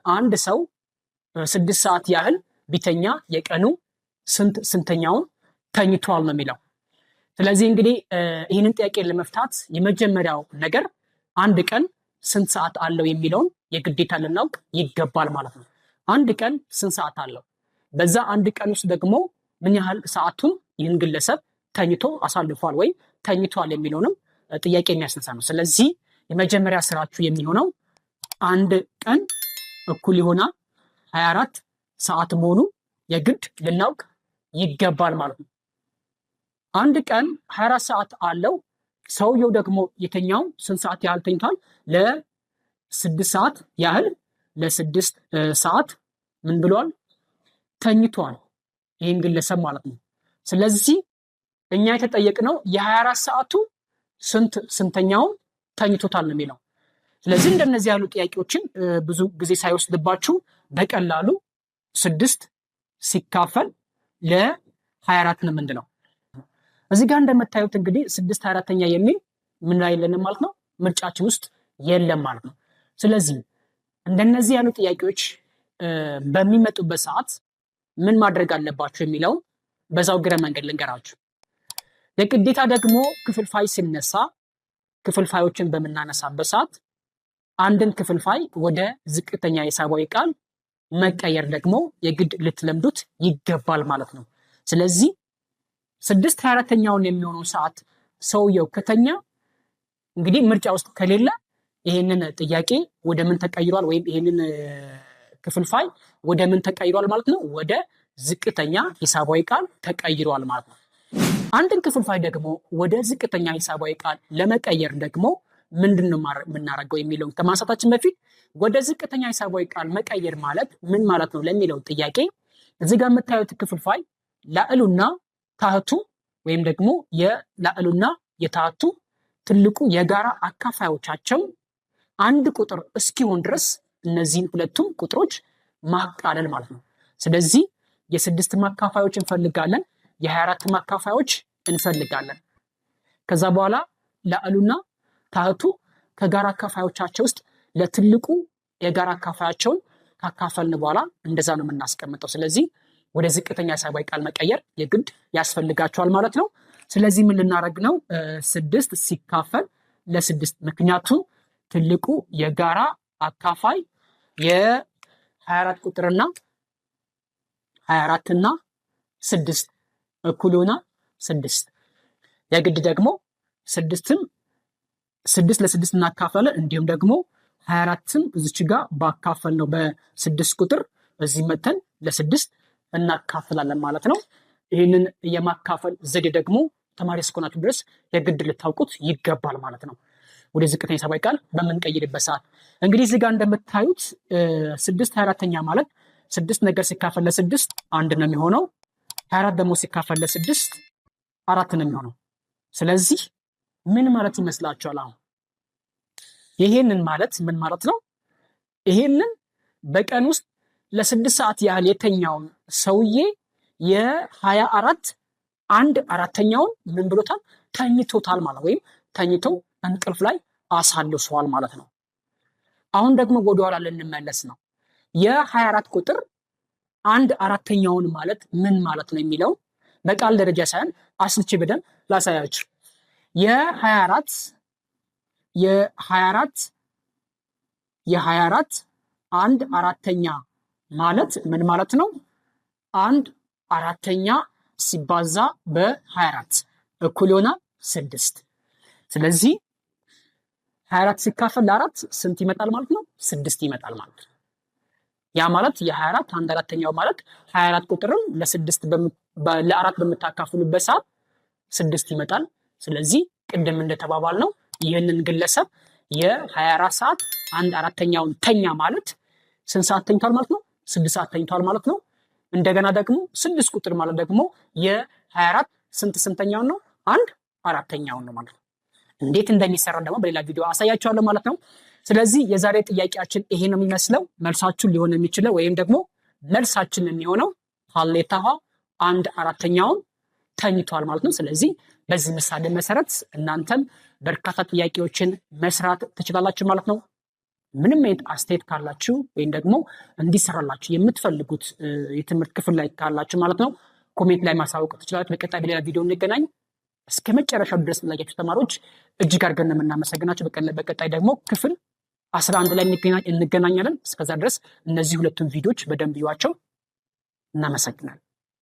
አንድ ሰው 6 ሰዓት ያህል ቢተኛ የቀኑ ስንተኛውን ተኝቷል ነው የሚለው። ስለዚህ እንግዲህ ይህንን ጥያቄ ለመፍታት የመጀመሪያው ነገር አንድ ቀን ስንት ሰዓት አለው የሚለውን የግዴታ ልናውቅ ይገባል ማለት ነው። አንድ ቀን ስንት ሰዓት አለው? በዛ አንድ ቀን ውስጥ ደግሞ ምን ያህል ሰዓቱን ይህን ግለሰብ ተኝቶ አሳልፏል ወይ ተኝቷል የሚለውንም ጥያቄ የሚያስነሳ ነው። ስለዚህ የመጀመሪያ ስራችሁ የሚሆነው አንድ ቀን እኩል ይሆናል 24 ሰዓት መሆኑ የግድ ልናውቅ ይገባል ማለት ነው። አንድ ቀን 24 ሰዓት አለው። ሰውየው ደግሞ የተኛው ስንት ሰዓት ያህል ተኝቷል? ለ6 ሰዓት ያህል ለ6 ሰዓት ምን ብሏል? ተኝቷል ይህን ግለሰብ ማለት ነው። ስለዚህ እኛ የተጠየቅነው የ24 ሰዓቱ ስንተኛውን ተኝቶታል ነው የሚለው። ስለዚህ እንደነዚህ ያሉ ጥያቄዎችን ብዙ ጊዜ ሳይወስድባችሁ በቀላሉ 6 ሲካፈል ለ24 ነው ምንድነው? እዚህ ጋር እንደምታዩት እንግዲህ 6/24 የሚል ምን ላይ የለንም ማለት ነው፣ ምርጫችን ውስጥ የለም ማለት ነው። ስለዚህ እንደነዚህ ያሉ ጥያቄዎች በሚመጡበት ሰዓት ምን ማድረግ አለባችሁ የሚለው በዛው ግረ መንገድ ልንገራችሁ። የግዴታ ደግሞ ክፍልፋይ ሲነሳ ክፍልፋዮችን በምናነሳበት ሰዓት አንድን ክፍልፋይ ወደ ዝቅተኛ ሂሳባዊ ቃል መቀየር ደግሞ የግድ ልትለምዱት ይገባል ማለት ነው። ስለዚህ 6/24 የሚሆነው ሰዓት ሰውየው ከተኛ እንግዲህ ምርጫ ውስጥ ከሌለ ይሄንን ጥያቄ ወደ ምን ተቀይሯል ወይም ይሄንን ክፍልፋይ ወደ ምን ተቀይሯል ማለት ነው? ወደ ዝቅተኛ ሂሳባዊ ቃል ተቀይሯል ማለት ነው። አንድን ክፍልፋይ ደግሞ ወደ ዝቅተኛ ሂሳባዊ ቃል ለመቀየር ደግሞ ምንድነው የምናደርገው የሚለውን ከማንሳታችን በፊት ወደ ዝቅተኛ ሂሳባዊ ቃል መቀየር ማለት ምን ማለት ነው ለሚለው ጥያቄ እዚህ ጋር የምታዩት ክፍልፋይ ላዕሉና ታህቱ ወይም ደግሞ የላዕሉና የታህቱ ትልቁ የጋራ አካፋዮቻቸው አንድ ቁጥር እስኪሆን ድረስ እነዚህን ሁለቱም ቁጥሮች ማቃለል ማለት ነው። ስለዚህ የ6 ማካፋዮች እንፈልጋለን፣ የ24 ማካፋዮች እንፈልጋለን። ከዛ በኋላ ላዕሉና ታህቱ ከጋራ አካፋዮቻቸው ውስጥ ለትልቁ የጋራ አካፋያቸውን ካካፈልን በኋላ እንደዛ ነው የምናስቀምጠው። ስለዚህ ወደ ዝቅተኛ ሂሳባዊ ቃል መቀየር የግድ ያስፈልጋቸዋል ማለት ነው። ስለዚህ ምን ልናደርግ ነው? 6 ሲካፈል ለ6 ምክንያቱም ትልቁ የጋራ አካፋይ የ24 ቁጥርና 24 እና 6 እኩል ይሆናል 6። የግድ ደግሞ 6 ለ6 እናካፈለ እንዲሁም ደግሞ 24ም እዚች ጋር ባካፈል ነው በ6 ቁጥር እዚህ መተን ለ6 እናካፍላለን ማለት ነው። ይህንን የማካፈል ዘዴ ደግሞ ተማሪ እስከሆናችሁ ድረስ የግድ ልታውቁት ይገባል ማለት ነው። ወደ ዝቅተኛ ሂሳባዊ ቃል በምንቀይርበት ሰዓት እንግዲህ እዚህ ጋር እንደምታዩት 6/24 ማለት 6 ነገር ሲካፈል ለ6 1 ነው የሚሆነው። 24 ደግሞ ሲካፈል ለ6 4 ነው የሚሆነው። ስለዚህ ምን ማለት ይመስላችኋል? አሁን ይሄንን ማለት ምን ማለት ነው? ይሄንን በቀን ውስጥ ለ6 ሰዓት ያህል የተኛውን ሰውዬ የ24 1/4 ምን ብሎታል? ተኝቶታል ማለት ወይም ተኝቶ እንቅልፍ ላይ አሳልሷል ማለት ነው። አሁን ደግሞ ወደኋላ ልንመለስ ነው። የ24 ቁጥር 1/4 ማለት ምን ማለት ነው የሚለው በቃል ደረጃ ሳይሆን አስልቼ በደንብ ላሳያችሁ። የ24 1/4 ማለት ምን ማለት ነው? 1/4 ሲባዛ በ24 እኩል ይሆናል 6። ስለዚህ 24 ሲካፈል ለ4 ስንት ይመጣል ማለት ነው? 6 ይመጣል ማለት ነው። ያ ማለት የ24 1/4 ማለት 24 ቁጥርም ለ4 በምታካፍሉበት ሰዓት 6 ይመጣል። ስለዚህ ቅድም እንደተባባል ነው ይህንን ግለሰብ የ24 ሰዓት 1/4 ተኛ ማለት ስንት ሰዓት ተኝቷል ማለት ነው? 6 ሰዓት ተኝቷል ማለት ነው። እንደገና ደግሞ 6 ቁጥር ማለት ደግሞ የ24 ስንተኛውን ነው? 1/4 ነው ማለት ነው። እንዴት እንደሚሰራ ደግሞ በሌላ ቪዲዮ አሳያችኋለሁ ማለት ነው። ስለዚህ የዛሬ ጥያቄያችን ይሄ ነው የሚመስለው። መልሳችን ሊሆን የሚችለው ወይም ደግሞ መልሳችን የሚሆነው ሀሌታ 1/4 ተኝቷል ማለት ነው። ስለዚህ በዚህ ምሳሌ መሰረት እናንተም በርካታ ጥያቄዎችን መስራት ትችላላችሁ ማለት ነው። ምንም አይነት አስተያየት ካላችሁ ወይም ደግሞ እንዲሰራላችሁ የምትፈልጉት የትምህርት ክፍል ላይ ካላችሁ ማለት ነው ኮሜንት ላይ ማሳወቅ ትችላላችሁ። በቀጣይ በሌላ ቪዲዮ እንገናኝ። እስከ መጨረሻው ድረስ ላያችሁ ተማሪዎች እጅግ አድርገን የምናመሰግናቸው። በቀጣይ ደግሞ ክፍል 11 ላይ እንገናኛለን። እስከዛ ድረስ እነዚህ ሁለቱን ቪዲዮዎች በደንብ ይዋቸው። እናመሰግናለን።